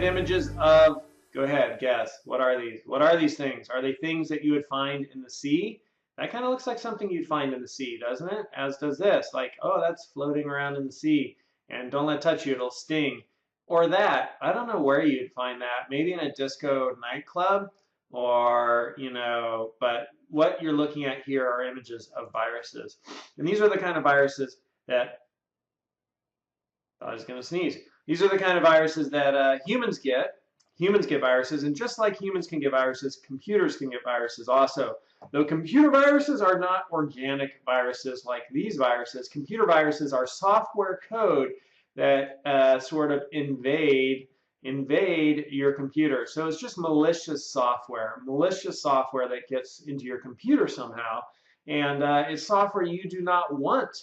images of, go ahead, guess. What are these? What are these things? Are they things that you would find in the sea? That kind of looks like something you'd find in the sea, doesn't it? As does this. Like, oh, that's floating around in the sea. And don't let it touch you, it'll sting. Or that, I don't know where you'd find that. Maybe in a disco nightclub or, but what you're looking at here are images of viruses. And these are the kind of viruses that, I was going to sneeze. These are the kind of viruses that humans get. Humans get viruses, and just like humans can get viruses, computers can get viruses also. Though computer viruses are not organic viruses like these viruses, computer viruses are software code that sort of invade your computer. So it's just malicious software that gets into your computer somehow, and it's software you do not want,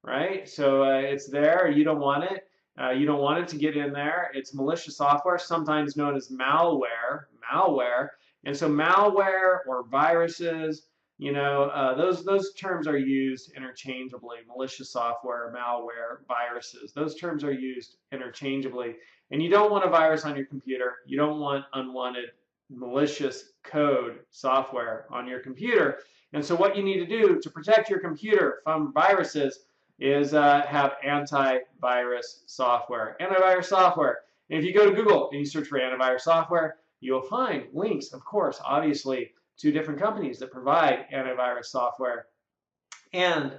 right? So it's there, you don't want it. You don't want it to get in there. It's malicious software, sometimes known as malware. And so malware or viruses, those terms are used interchangeably. Malicious software, malware, viruses. Those terms are used interchangeably. And you don't want a virus on your computer. You don't want unwanted malicious code software on your computer. And so what you need to do to protect your computer from viruses is have antivirus software. Antivirus software. And if you go to Google and you search for antivirus software, you'll find links, of course, obviously, to different companies that provide antivirus software. And,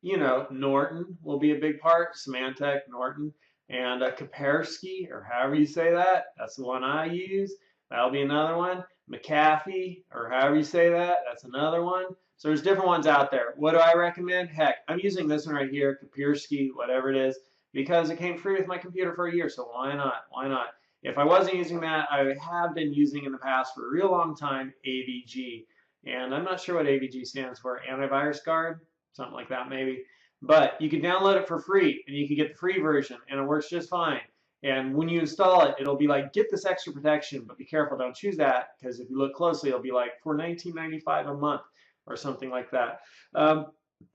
Norton will be a big part, Symantec, Norton, and Kaspersky, or however you say that. That's the one I use. That'll be another one. McAfee, or however you say that. That's another one. So there's different ones out there. What do I recommend? Heck, I'm using this one right here, Kaspersky, whatever it is, because it came free with my computer for a year, so why not? Why not? If I wasn't using that, I have been using in the past for a real long time AVG. And I'm not sure what AVG stands for, Antivirus Guard, something like that maybe. But you can download it for free, and you can get the free version, and it works just fine. And when you install it, it'll be like, get this extra protection, but be careful, don't choose that, because if you look closely, it'll be like for $19.95 a month. Or something like that.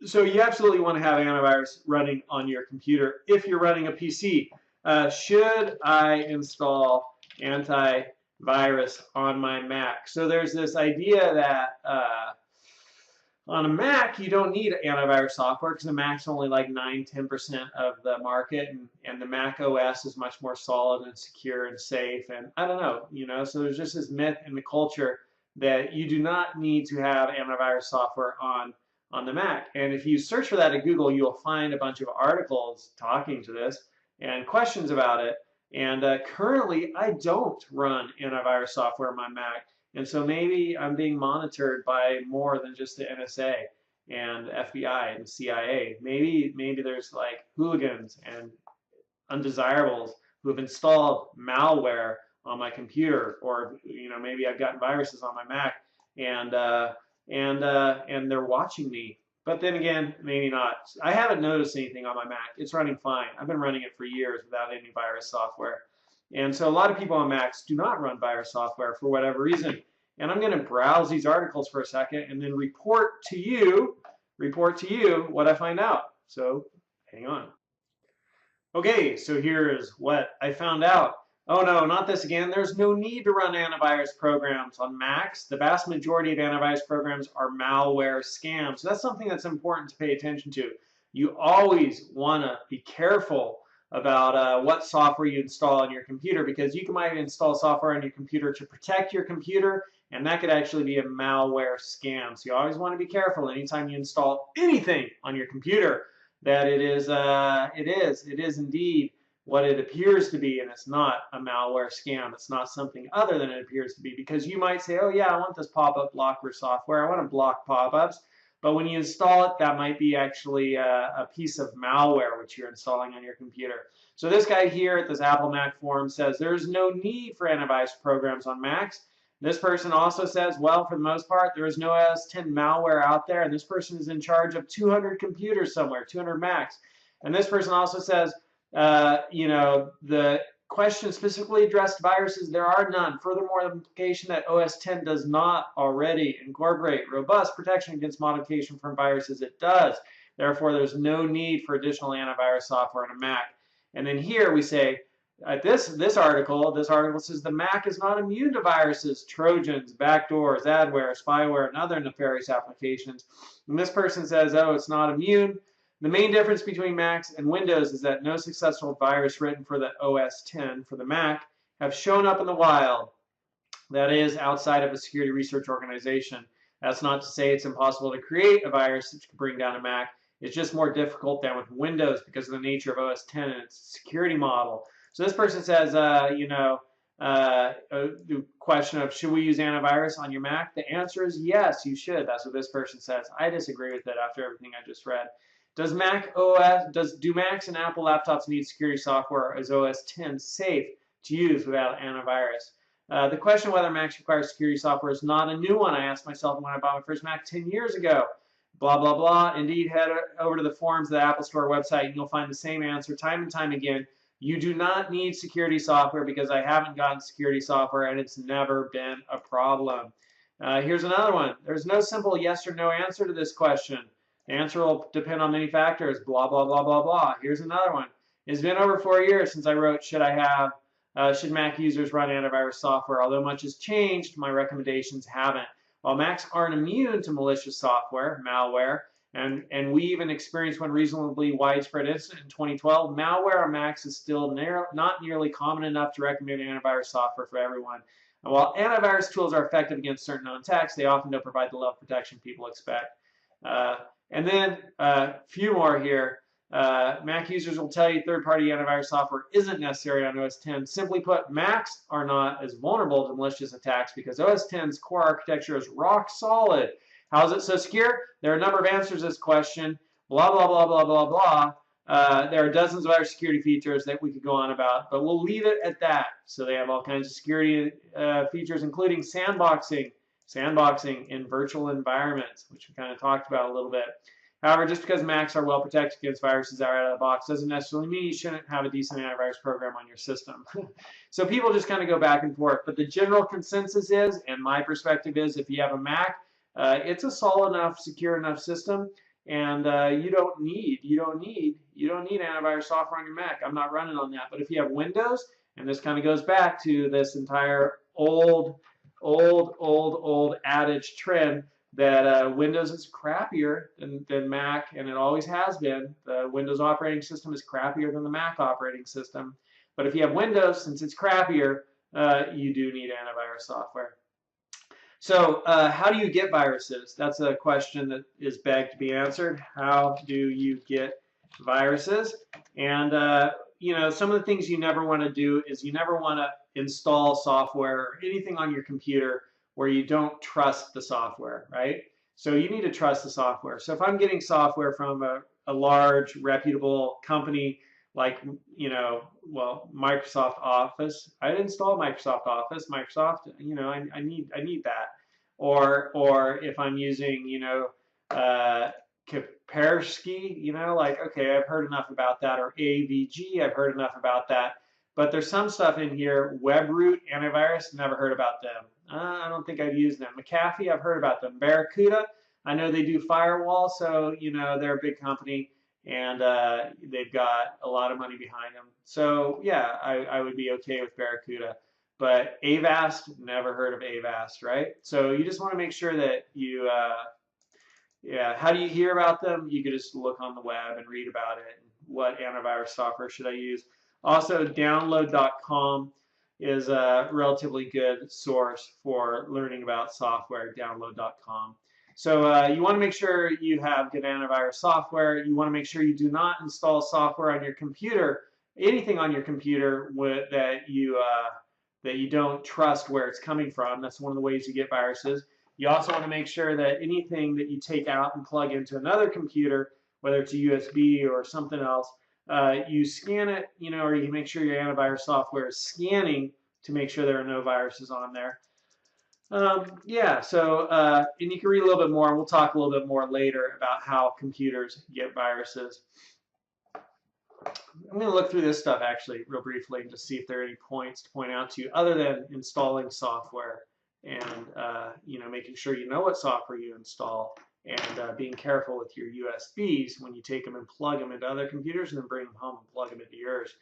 So you absolutely want to have antivirus running on your computer if you're running a PC. Should I install antivirus on my Mac? So there's this idea that on a Mac you don't need antivirus software because the Mac's only like 9–10% of the market, and the Mac OS is much more solid and secure and safe. And I don't know, so there's just this myth in the culture that you do not need to have antivirus software on the Mac. And if you search for that at Google, you'll find a bunch of articles talking to this and questions about it. And currently, I don't run antivirus software on my Mac. And so maybe I'm being monitored by more than just the NSA and FBI and CIA. Maybe there's like hooligans and undesirables who have installed malware on my computer, or maybe I've gotten viruses on my Mac, and they're watching me. But then again, maybe not. I haven't noticed anything on my Mac. It's running fine. I've been running it for years without any virus software. And so a lot of people on Macs do not run virus software for whatever reason. And I'm going to browse these articles for a second and then report to you what I find out. So hang on. Okay, so here is what I found out. Oh no, not this again. There's no need to run antivirus programs on Macs. The vast majority of antivirus programs are malware scams. So that's something that's important to pay attention to. You always want to be careful about what software you install on your computer, because you might install software on your computer to protect your computer, and that could actually be a malware scam. So you always want to be careful anytime you install anything on your computer that it is indeed what it appears to be, and it's not a malware scam. It's not something other than it appears to be, because you might say, oh yeah, I want this pop-up blocker software. I want to block pop-ups. But when you install it, that might be actually a piece of malware which you're installing on your computer. So this guy here at this Apple Mac forum says there's no need for antivirus programs on Macs. This person also says, well, for the most part, there is no OS X malware out there, and this person is in charge of 200 computers somewhere, 200 Macs. And this person also says, the question specifically addressed viruses, there are none. Furthermore, the implication that OS X does not already incorporate robust protection against modification from viruses, it does. Therefore, there's no need for additional antivirus software on a Mac. And then here we say, this article says the Mac is not immune to viruses, Trojans, backdoors, adware, spyware, and other nefarious applications. And this person says, oh, it's not immune. The main difference between Macs and Windows is that no successful virus written for the OS X for the Mac have shown up in the wild. That is, outside of a security research organization. That's not to say it's impossible to create a virus that can bring down a Mac. It's just more difficult than with Windows because of the nature of OS X and its security model. So this person says, the question of should we use antivirus on your Mac? The answer is yes, you should. That's what this person says. I disagree with it after everything I just read. Do Macs and Apple laptops need security software, or is OS X safe to use without antivirus? The question whether Macs require security software is not a new one. I asked myself when I bought my first Mac 10 years ago. Blah, blah, blah. Indeed, head over to the forums of the Apple Store website and you'll find the same answer time and time again. You do not need security software because I haven't gotten security software and it's never been a problem. Here's another one. There's no simple yes or no answer to this question. The answer will depend on many factors. Blah, blah, blah, blah, blah. Here's another one. It's been over 4 years since I wrote, should Mac users run antivirus software? Although much has changed, my recommendations haven't. While Macs aren't immune to malicious software, malware, and we even experienced one reasonably widespread incident in 2012, malware on Macs is still not nearly common enough to recommend antivirus software for everyone. And while antivirus tools are effective against certain known attacks, they often don't provide the level of protection people expect. And then a few more here. Mac users will tell you third-party antivirus software isn't necessary on OS X. Simply put, Macs are not as vulnerable to malicious attacks because OS X's core architecture is rock solid. How is it so secure? There are a number of answers to this question. Blah, blah, blah, blah, blah, blah. There are dozens of other security features that we could go on about, but we'll leave it at that. So they have all kinds of security features, including sandboxing in virtual environments, which we kind of talked about a little bit. However, just because Macs are well protected against viruses out of the box doesn't necessarily mean you shouldn't have a decent antivirus program on your system. So people just kind of go back and forth. But the general consensus is, and my perspective is, if you have a Mac, it's a solid enough, secure enough system, and you don't need antivirus software on your Mac. I'm not running on that. But if you have Windows, and this kind of goes back to this entire old adage trend that Windows is crappier than Mac, and it always has been. The Windows operating system is crappier than the Mac operating system. But if you have Windows, since it's crappier, you do need antivirus software. So how do you get viruses? That's a question that is begged to be answered. How do you get viruses? And some of the things you never want to do is you never want to install software or anything on your computer where you don't trust the software, right? So you need to trust the software. So if I'm getting software from a large, reputable company like, Microsoft Office, I'd install Microsoft Office. Microsoft, I need that. Or if I'm using, Kaspersky, okay, I've heard enough about that, or AVG, I've heard enough about that. But there's some stuff in here, Webroot Antivirus, never heard about them. I don't think I've used them. McAfee, I've heard about them. Barracuda, I know they do firewall, so, they're a big company, and they've got a lot of money behind them. So, yeah, I would be okay with Barracuda. But Avast, never heard of Avast, right? So you just want to make sure that you, how do you hear about them? You could just look on the web and read about it. What antivirus software should I use? Also, download.com is a relatively good source for learning about software, download.com. So you want to make sure you have good antivirus software. You want to make sure you do not install software on your computer, anything on your computer that you don't trust where it's coming from. That's one of the ways you get viruses. You also want to make sure that anything that you take out and plug into another computer, whether it's a USB or something else, you scan it, or you make sure your antivirus software is scanning to make sure there are no viruses on there. And you can read a little bit more, and we'll talk a little bit more later about how computers get viruses. I'm going to look through this stuff actually real briefly and just see if there are any points to point out to you other than installing software and making sure you know what software you install and being careful with your USBs when you take them and plug them into other computers and then bring them home and plug them into yours.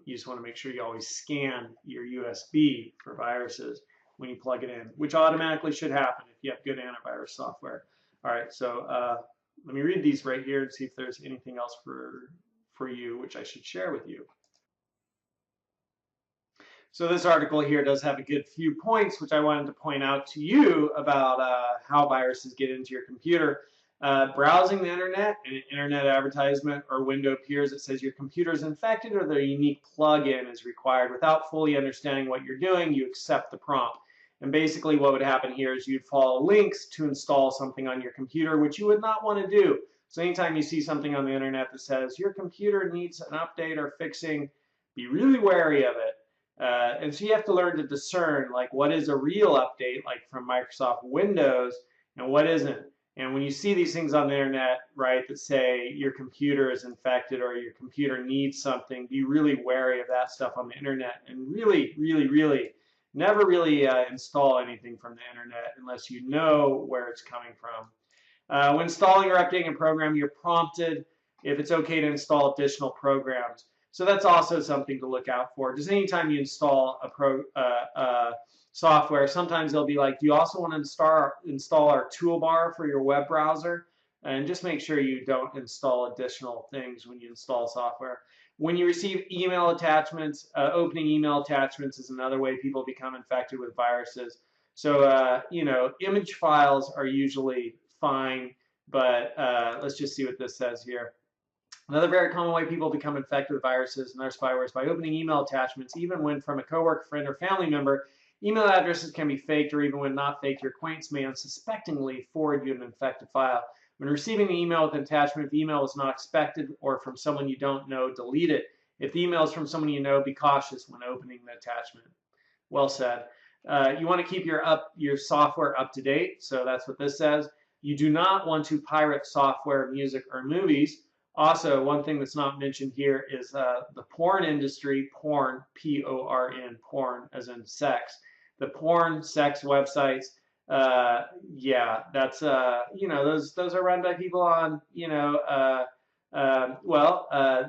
You just want to make sure you always scan your USB for viruses when you plug it in, which automatically should happen if you have good antivirus software. All right, so let me read these right here and see if there's anything else for you which I should share with you. So this article here does have a good few points which I wanted to point out to you about how viruses get into your computer. Browsing the internet, and an internet advertisement or window appears that says your computer is infected or the unique plug-in is required. Without fully understanding what you're doing, you accept the prompt. And basically what would happen here is you'd follow links to install something on your computer, which you would not want to do. So anytime you see something on the internet that says your computer needs an update or fixing, be really wary of it. And so you have to learn to discern like what is a real update like from Microsoft Windows and what isn't. And when you see these things on the internet, right, that say your computer is infected or your computer needs something, be really wary of that stuff on the internet and really, really, really never really install anything from the internet unless you know where it's coming from. When installing or updating a program, you're prompted if it's okay to install additional programs. So that's also something to look out for. Just anytime you install a software, sometimes they'll be like, do you also want to install our toolbar for your web browser? And just make sure you don't install additional things when you install software. When you receive email attachments, opening email attachments is another way people become infected with viruses. So, you know, image files are usually fine, but let's just see what this says here. Another very common way people become infected with viruses and other spyware is by opening email attachments, even when from a coworker, friend, or family member. Email addresses can be faked, or even when not faked, your acquaintance may unsuspectingly forward you an infected file. When receiving an email with an attachment, if the email is not expected or from someone you don't know, delete it. If the email is from someone you know, be cautious when opening the attachment. Well said. You want to keep your software up to date, so that's what this says. You do not want to pirate software, music, or movies. Also, one thing that's not mentioned here is the porn industry, porn, P-O-R-N, porn as in sex. The porn, sex websites, yeah, that's, you know, those are run by people on, you know,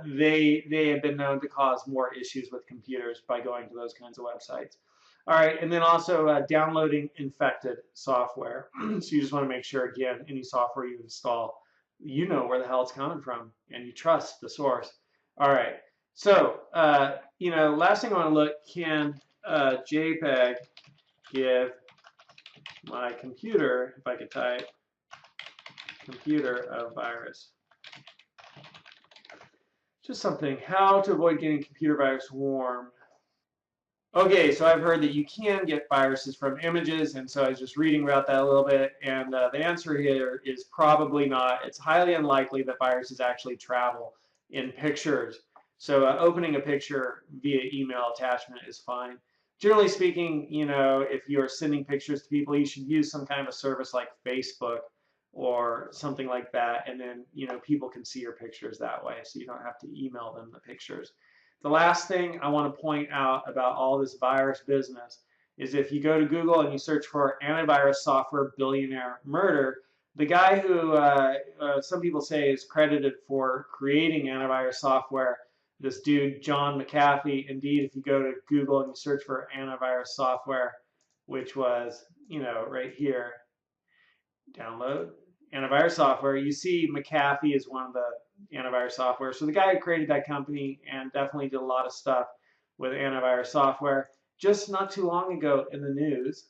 they have been known to cause more issues with computers by going to those kinds of websites. All right, and then also downloading infected software. So you just want to make sure, again, any software you install, you know where the hell it's coming from and you trust the source. All right, so, you know, last thing I want to look, can JPEG give my computer, if I could type, computer a virus? Just something, how to avoid getting computer virus warm. Okay, so I've heard that you can get viruses from images, and so I was just reading about that a little bit, and the answer here is probably not. It's highly unlikely that viruses actually travel in pictures. So opening a picture via email attachment is fine. Generally speaking, you know, if you're sending pictures to people, you should use some kind of a service like Facebook or something like that, and then, you know, people can see your pictures that way, so you don't have to email them the pictures. The last thing I want to point out about all this virus business is if you go to Google and you search for antivirus software billionaire murder, the guy who some people say is credited for creating antivirus software, this dude, John McAfee, indeed, if you go to Google and you search for antivirus software, which was, you know, right here, download antivirus software, you see McAfee is one of the antivirus software. So the guy who created that company and definitely did a lot of stuff with antivirus software. Just not too long ago in the news,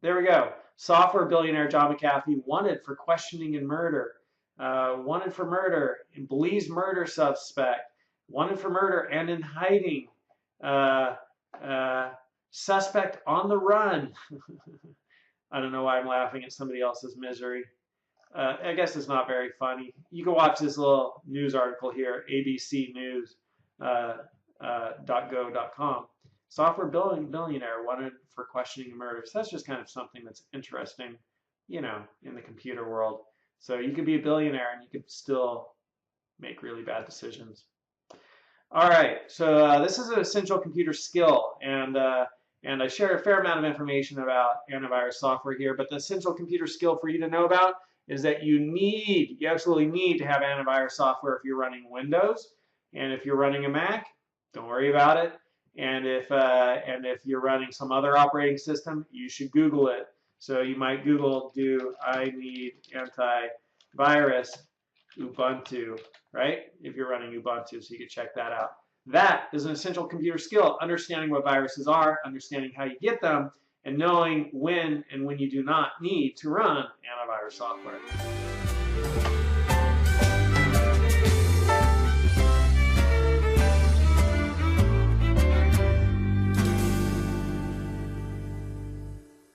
there we go. Software billionaire John McAfee wanted for questioning and murder. Wanted for murder, and Belize murder suspect. Wanted for murder and in hiding. Suspect on the run. I don't know why I'm laughing at somebody else's misery. I guess it's not very funny. You can watch this little news article here, abcnews.go.com. Software billionaire wanted for questioning murder. So that's just kind of something that's interesting, you know, in the computer world. So you could be a billionaire and you could still make really bad decisions. All right, so this is an essential computer skill, and I share a fair amount of information about antivirus software here, but the essential computer skill for you to know about is that you absolutely need to have antivirus software if you're running Windows. And if you're running a Mac, don't worry about it. And if you're running some other operating system, you should Google it. So you might Google, do I need antivirus Ubuntu, right? If you're running Ubuntu, so you can check that out. That is an essential computer skill, understanding what viruses are, understanding how you get them, and knowing when and when you do not need to run antivirus software.